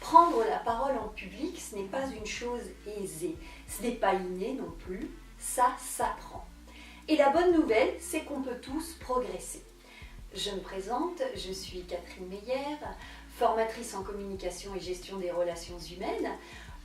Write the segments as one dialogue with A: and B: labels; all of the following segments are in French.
A: Prendre la parole en public, ce n'est pas une chose aisée. Ce n'est pas inné non plus, ça s'apprend. Et la bonne nouvelle, c'est qu'on peut tous progresser. Je me présente, je suis Catherine Meyer, formatrice en communication et gestion des relations humaines.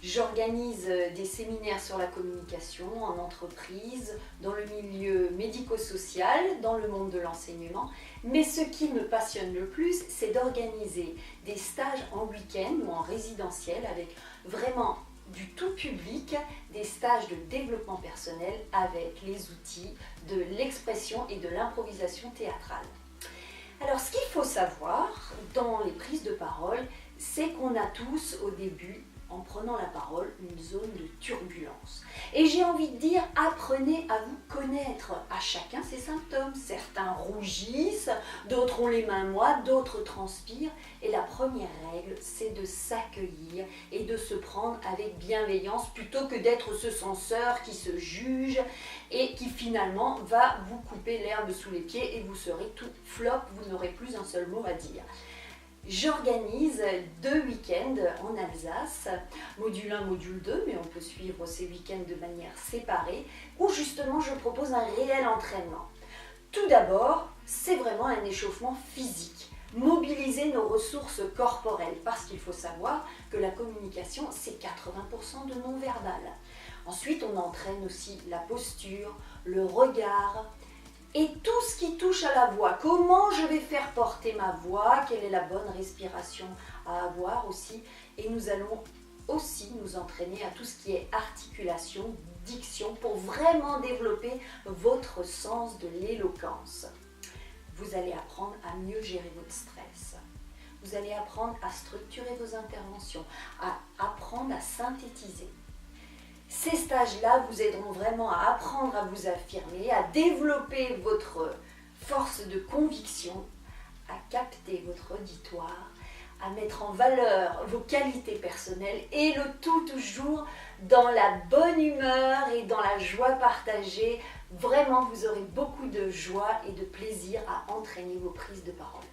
A: J'organise des séminaires sur la communication en entreprise, dans le milieu médico-social, dans le monde de l'enseignement. Mais ce qui me passionne le plus, c'est d'organiser des stages en week-end ou en résidentiel avec vraiment du tout public, des stages de développement personnel avec les outils de l'expression et de l'improvisation théâtrale. Alors ce qu'il faut savoir dans les prises de parole, c'est qu'on a tous au début, en prenant la parole, une zone de turbulence. Et j'ai envie de dire, apprenez à vous connaître, à chacun ses symptômes. Certains rougissent, d'autres ont les mains moites, d'autres transpirent. Et la première règle, c'est de s'accueillir et de se prendre avec bienveillance plutôt que d'être ce censeur qui se juge et qui finalement va vous couper l'herbe sous les pieds et vous serez tout flop, vous n'aurez plus un seul mot à dire. J'organise 2 week-ends en Alsace, module 1, module 2, mais on peut suivre ces week-ends de manière séparée, où justement je propose un réel entraînement. Tout d'abord, c'est vraiment un échauffement physique, mobiliser nos ressources corporelles, parce qu'il faut savoir que la communication, c'est 80% de non-verbal. Ensuite, on entraîne aussi la posture, le regard, et tout ce qui touche à la voix. Comment je vais faire porter ma voix, quelle est la bonne respiration à avoir aussi. Et nous allons aussi nous entraîner à tout ce qui est articulation, diction, pour vraiment développer votre sens de l'éloquence. Vous allez apprendre à mieux gérer votre stress. Vous allez apprendre à structurer vos interventions, à apprendre à synthétiser. Ces stages-là vous aideront vraiment à apprendre à vous affirmer, à développer votre force de conviction, à capter votre auditoire, à mettre en valeur vos qualités personnelles et le tout toujours dans la bonne humeur et dans la joie partagée. Vraiment, vous aurez beaucoup de joie et de plaisir à entraîner vos prises de parole.